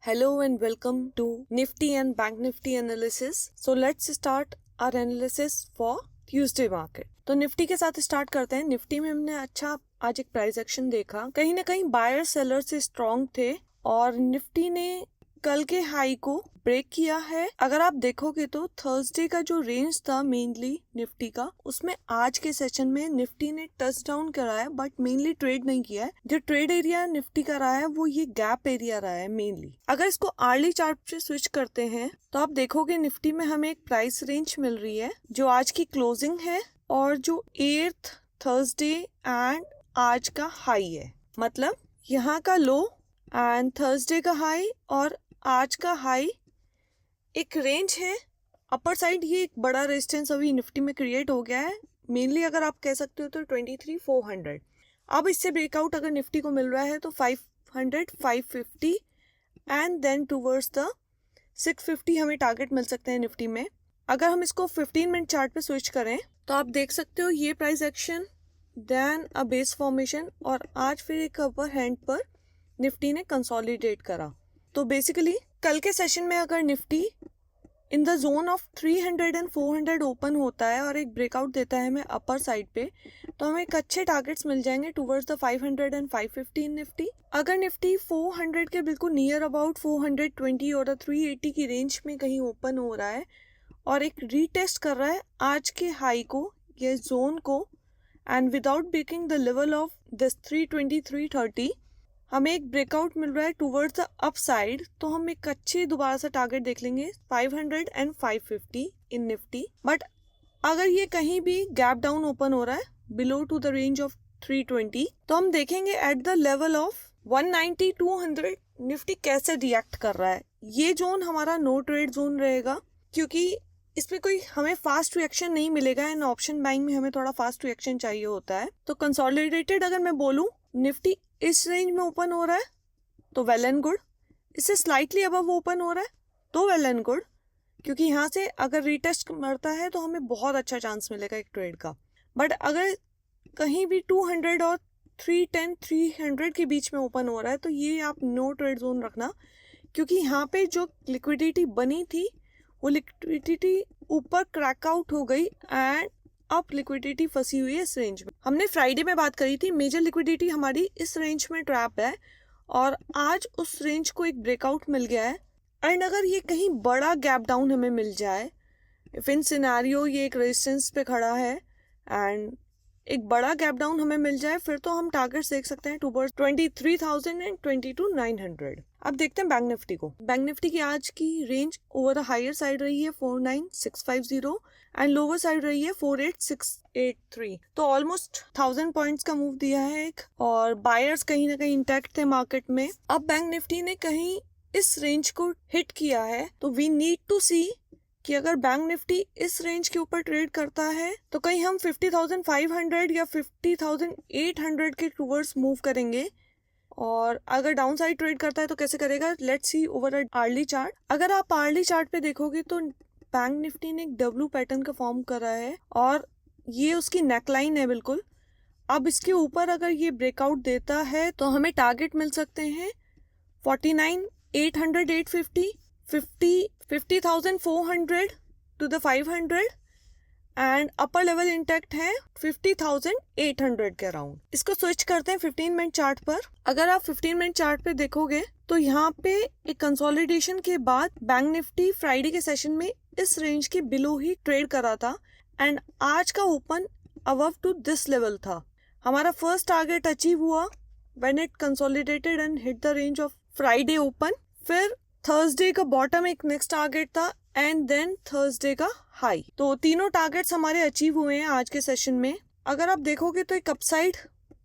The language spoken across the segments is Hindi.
Hello and welcome to Nifty and Bank Nifty analysis. So let's start our analysis for Tuesday market. तो निफ्टी के साथ स्टार्ट करते हैं. निफ्टी में हमने अच्छा आज एक प्राइस एक्शन देखा. कहीं ना कहीं बायर सेलर से स्ट्रॉन्ग थे और निफ्टी ने कल के हाई को ब्रेक किया है. अगर आप देखोगे तो थर्सडे का जो रेंज था मेनली निफ्टी का, उसमें आज के सेशन में निफ्टी ने टच डाउन करा है बट मेनली ट्रेड नहीं किया है. जो ट्रेड एरिया निफ्टी का रहा है वो ये गैप एरिया रहा है मेनली. अगर इसको आर्ली चार्ट से स्विच करते हैं तो आप देखोगे निफ्टी में हमें एक प्राइस रेंज मिल रही है जो आज की क्लोजिंग है और जो 8th थर्सडे एंड आज का हाई है. मतलब यहाँ का लो एंड थर्सडे का हाई और आज का हाई एक रेंज है. अपर साइड ये एक बड़ा रेजिस्टेंस अभी निफ्टी में क्रिएट हो गया है. मेनली अगर आप कह सकते हो तो 23,400. अब इससे ब्रेकआउट अगर निफ्टी को मिल रहा है तो 500, 550 एंड देन टूवर्ड्स द 650 हमें टारगेट मिल सकते हैं निफ्टी में. अगर हम इसको 15 मिनट चार्ट पे स्विच करें तो आप देख सकते हो ये price action then a base formation और आज फिर एक अपर हैंड पर निफ्टी ने कंसोलिडेट करा. तो बेसिकली कल के सेशन में अगर Nifty in the zone of 300 and 400 open होता है और एक ब्रेकआउट देता है हमें अपर साइड पे, तो हमें एक अच्छे टारगेट्स मिल जाएंगे towards the 500 and 550 in Nifty. अगर निफ्टी 400 के बिल्कुल नियर अबाउट 420 और 380 की रेंज में कहीं ओपन हो रहा है और एक रीटेस्ट कर रहा है आज के हाई को, ये जोन को, and without breaking the level of this 320, 330 हमें एक ब्रेकआउट मिल रहा है टुवर्ड्स द अपसाइड, तो हम एक अच्छे दोबारा से टारगेट देख लेंगे 500 एंड 550 इन निफ्टी. बट अगर ये कहीं भी गैप डाउन ओपन हो रहा है below to the range of 320 तो हम देखेंगे at the level of 190, 200 Nifty कैसे रिएक्ट कर रहा है. ये जोन हमारा नो ट्रेड जोन रहेगा क्योंकि इसमें कोई हमें फास्ट रिएक्शन नहीं मिलेगा एंड ऑप्शन बाइंग में हमें थोड़ा फास्ट रिएक्शन चाहिए होता है. तो कंसोलिडेटेड अगर मैं बोलूं निफ्टी इस रेंज में ओपन हो रहा है तो वेल एंड गुड. इससे स्लाइटली अबव ओपन हो रहा है तो वेल एंड गुड, क्योंकि यहाँ से अगर रीटेस्ट मरता है तो हमें बहुत अच्छा चांस मिलेगा एक ट्रेड का. बट अगर कहीं भी 200 और 310, 300 के बीच में ओपन हो रहा है तो ये आप नो ट्रेड जोन रखना, क्योंकि यहाँ पे जो लिक्विडिटी बनी थी वो लिक्विडिटी ऊपर क्रैक आउट हो गई एंड अब लिक्विडिटी फंसी हुई है इस रेंज में. हमने फ्राइडे में बात करी थी मेजर लिक्विडिटी हमारी इस रेंज में ट्रैप है और आज उस रेंज को एक ब्रेकआउट मिल गया है. एंड अगर ये कहीं बड़ा गैप डाउन हमें मिल जाए, इफ इन सिनेरियो ये एक रेजिस्टेंस पे खड़ा है एंड एक बड़ा गैप डाउन हमें मिल जाए, फिर तो हम टारगेट्स देख सकते हैं टुवर्ड्स 23,000 एंड 22,900. अब देखते हैं बैंक निफ्टी को. बैंक निफ्टी की आज की range over the higher side रही है 49,650 एंड लोअर साइड रही है 48,683. तो ऑलमोस्ट 1000 पॉइंट्स का मूव दिया है एक, और बायर्स कहीं ना कहीं इंटैक्ट थे मार्केट में. अब बैंक निफ्टी ने कहीं इस रेंज को हिट किया है तो वी नीड टू सी कि अगर बैंक निफ्टी इस रेंज के ऊपर ट्रेड करता है तो कहीं हम 50,500 या 50,800 के टूवर्ड्स मूव करेंगे. और अगर डाउन साइड ट्रेड करता है तो कैसे करेगा, let's see over a early chart. अगर आप आर्ली चार्ट पे देखोगे तो बैंक निफ्टी ने एक डब्ल्यू पैटर्न का फॉर्म करा है और ये उसकी नेकलाइन है बिल्कुल. अब इसके ऊपर अगर ये ब्रेकआउट देता है तो हमें टारगेट मिल सकते हैं 49,800, 850, 50,400 to the 500 and upper level intact है 50,800 के अराउंड. इसको स्विच करते हैं 15 मिनट चार्ट पर. अगर आप 15 मिनट चार्ट पे देखोगे तो यहाँ पे एक कंसोलिडेशन के बाद बैंक निफ्टी फ्राइडे के सेशन में इस रेंज के बिलो ही ट्रेड करा था एंड आज का open above to this level था. हमारा फर्स्ट टारगेट अचीव हुआ when it consolidated and hit the range of Friday open. फिर थर्सडे का बॉटम एक नेक्स्ट टारगेट था एंड देन थर्सडे का हाई. तो तीनों टारगेट्स हमारे अचीव हुए हैं आज के सेशन में. अगर आप देखोगे तो एक अपसाइड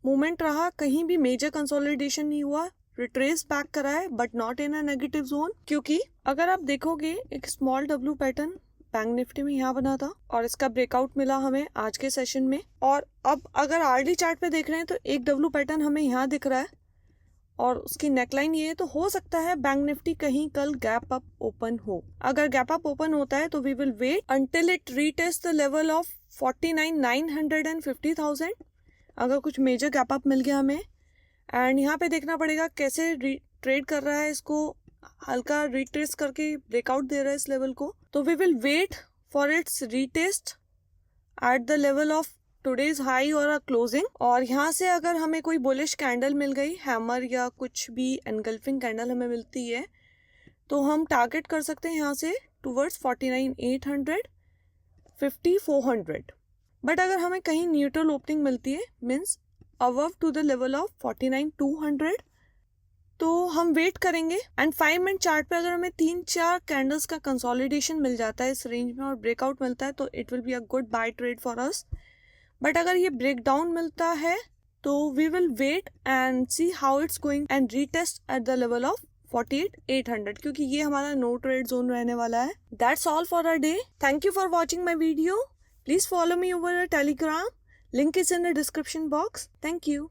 मूवमेंट रहा, कहीं भी मेजर कंसोलिडेशन नहीं हुआ, रिट्रेस बैक करा है but not in a negative zone. क्योंकि अगर आप देखोगे एक small W pattern bank Nifty में यहाँ बना था और इसका ब्रेकआउट मिला हमें आज के सेशन में. और अब अगर आरडी चार्ट पे देख रहे हैं तो एक डब्ल्यू पैटर्न हमें यहाँ दिख रहा है और उसकी नेकलाइन ये है. तो हो सकता है बैंक निफ्टी कहीं कल गैप अप ओपन हो. अगर गैप अप ओपन होता है तो we will wait until it retest the level of 49,900 and 50,000. अगर कुछ मेजर गैप अप मिल गया हमें, एंड यहाँ पे देखना पड़ेगा कैसे ट्रेड कर रहा है इसको हल्का रिटेस्ट करके ब्रेकआउट दे रहा है इस लेवल को, तो we will wait for its retest at the level of today's high और क्लोजिंग। और यहाँ से अगर हमें कोई बुलिश कैंडल मिल गई, हैमर या कुछ भी एनगल्फिंग कैंडल हमें मिलती है, तो हम टारगेट कर सकते हैं यहाँ से टूवर्ड्स 49,800, 50,400। बट अगर हमें कहीं न्यूट्रल ओपनिंग मिलती है, means above to the level of 49,200, तो हम वेट करेंगे। एंड 5 मिनट चार्ट पे अगर हमें 3-4 कैंडल्स का कंसोलिडेशन मिल जाता है इस रेंज में और ब्रेकआउट मिलता है, तो it will be a good buy trade for us. But अगर ये ब्रेक डाउन मिलता है तो we will wait and see how it's going and retest at the level of 48,800, क्योंकि ये हमारा नो ट्रेड जोन रहने वाला है। That's all for a day. Thank you for watching my video. Please follow me over a Telegram, link is in the description box. Thank you.